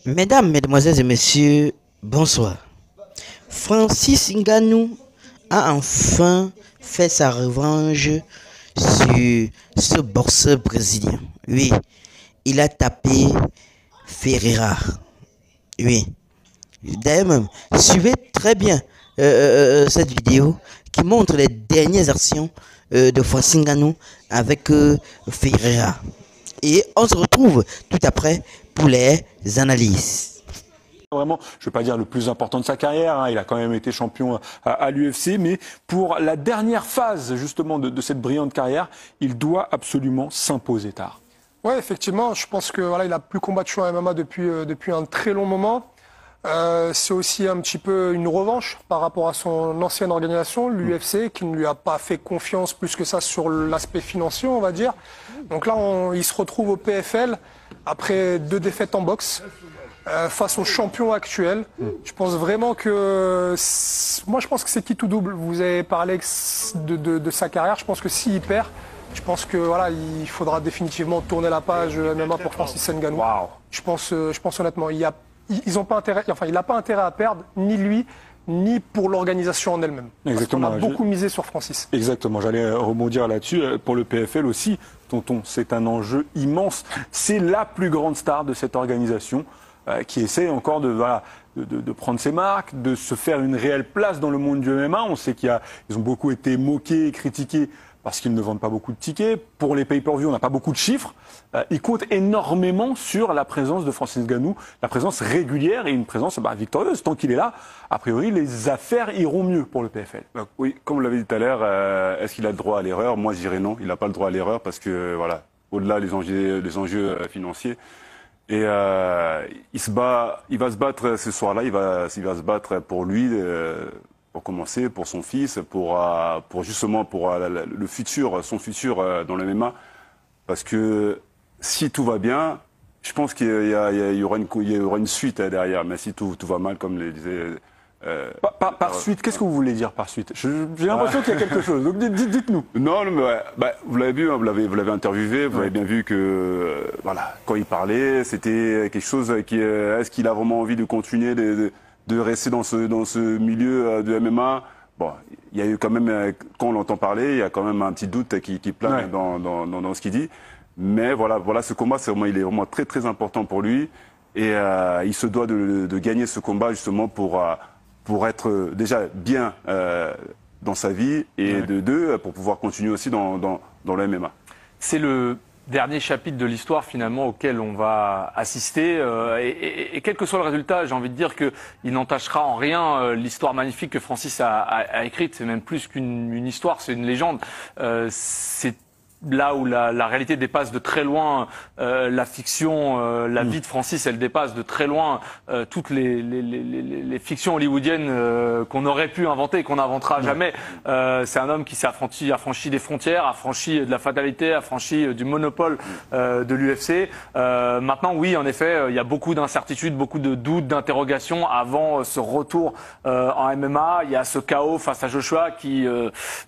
Mesdames, Mesdemoiselles et Messieurs, bonsoir. Francis Ngannou a enfin fait sa revanche sur ce boxeur brésilien. Oui, il a tapé Ferreira. Oui. D'ailleurs même, suivez très bien cette vidéo qui montre les dernières actions de Francis Ngannou avec Ferreira. Et on se retrouve tout après pour les analyses. Vraiment, je ne vais pas dire le plus important de sa carrière, hein, il a quand même été champion à l'UFC, mais pour la dernière phase justement de cette brillante carrière, il doit absolument s'imposer tard. Ouais, effectivement, je pense que voilà, il a plus combattu en MMA depuis un très long moment. C'est aussi un petit peu une revanche par rapport à son ancienne organisation, l'UFC, qui ne lui a pas fait confiance plus que ça sur l'aspect financier, on va dire. Donc là, il se retrouve au PFL après 2 défaites en boxe face au champion actuel. Je pense vraiment que moi, je pense que c'est qui tout double. Vous avez parlé de sa carrière. Je pense que s'il perd, je pense que voilà, il faudra définitivement tourner la page MMA pour Francis Ngannou. Wow. Je pense honnêtement, ils ont pas intérêt, enfin, il n'a pas intérêt à perdre, ni lui, ni pour l'organisation en elle-même. Exactement. On a beaucoup misé sur Francis. Exactement, j'allais rebondir là-dessus. Pour le PFL aussi, tonton, c'est un enjeu immense. C'est la plus grande star de cette organisation qui essaie encore de prendre ses marques, de se faire une réelle place dans le monde du MMA. On sait qu'ils ont beaucoup été moqués et critiqués parce qu'ils ne vendent pas beaucoup de tickets. Pour les pay-per-view, on n'a pas beaucoup de chiffres. Ils comptent énormément sur la présence de Francis Ngannou, la présence régulière et une présence victorieuse. Tant qu'il est là, a priori, les affaires iront mieux pour le PFL. Oui, comme vous l'avez dit tout à l'heure, est-ce qu'il a le droit à l'erreur? Moi, je dirais non, il n'a pas le droit à l'erreur parce que, voilà, au-delà des enjeux financiers. Et il va se battre ce soir-là, il va se battre pour lui, pour commencer, pour son fils, pour le futur, son futur dans le MMA. Parce que si tout va bien, je pense qu'il y aura une suite derrière. Mais si tout va mal, comme le disait... Par suite, qu'est-ce que vous voulez dire par suite? J'ai l'impression qu'il y a quelque chose, donc dites-nous. Non, mais vous l'avez vu, hein, vous l'avez interviewé, vous avez bien vu que voilà, quand il parlait, c'était quelque chose qui... Est-ce qu'il a vraiment envie de continuer de rester dans ce milieu de MMA? Bon, il y a eu quand même, quand on l'entend parler, il y a quand même un petit doute qui plane dans ce qu'il dit. Mais voilà, ce combat, il est vraiment très très important pour lui. Et il se doit de gagner ce combat justement pour être déjà bien dans sa vie et pour pouvoir continuer aussi dans le MMA. C'est le dernier chapitre de l'histoire finalement auquel on va assister et quel que soit le résultat, j'ai envie de dire qu'il n'entachera en rien l'histoire magnifique que Francis a écrite. C'est même plus qu'une histoire, c'est une légende. C'est là où la réalité dépasse de très loin la fiction, la vie de Francis, elle dépasse de très loin toutes les fictions hollywoodiennes qu'on aurait pu inventer et qu'on n'inventera jamais. C'est un homme qui s'est affranchi des frontières, affranchi de la fatalité, affranchi du monopole de l'UFC. Maintenant, oui, en effet, il y a beaucoup d'incertitudes, beaucoup de doutes, d'interrogations avant ce retour en MMA. Il y a ce chaos face à Joshua qui,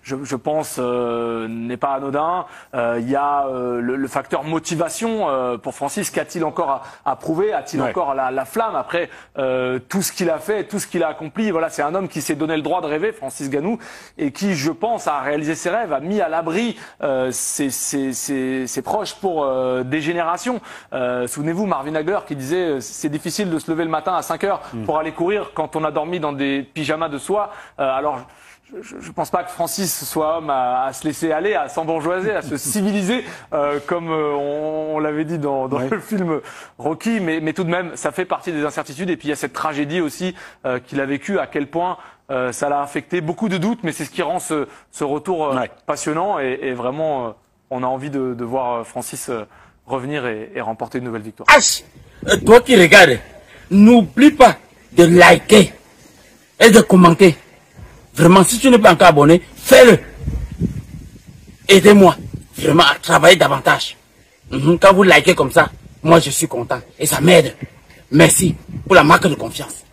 je pense, n'est pas anodin. Il y a le facteur motivation pour Francis. Qu'a-t-il encore à prouver? A-t-il encore la flamme après tout ce qu'il a fait, tout ce qu'il a accompli? Voilà, c'est un homme qui s'est donné le droit de rêver, Francis Ngannou, et qui, je pense, a réalisé ses rêves, a mis à l'abri ses proches pour des générations. Souvenez-vous, Marvin Hagler qui disait c'est difficile de se lever le matin à 5 heures pour aller courir quand on a dormi dans des pyjamas de soie. Alors je ne pense pas que Francis soit homme à se laisser aller, à s'embourgeoiser, à se civiliser, comme on l'avait dit dans le film Rocky. Mais tout de même, ça fait partie des incertitudes. Et puis il y a cette tragédie aussi qu'il a vécue, à quel point ça l'a affecté. Beaucoup de doutes, mais c'est ce qui rend ce retour passionnant. Et vraiment, on a envie de voir Francis revenir et remporter une nouvelle victoire. Toi qui regardes, n'oublie pas de liker et de commenter. Vraiment, si tu n'es pas encore abonné, fais-le. Aidez-moi vraiment à travailler davantage. Quand vous likez comme ça, moi je suis content et ça m'aide. Merci pour la marque de confiance.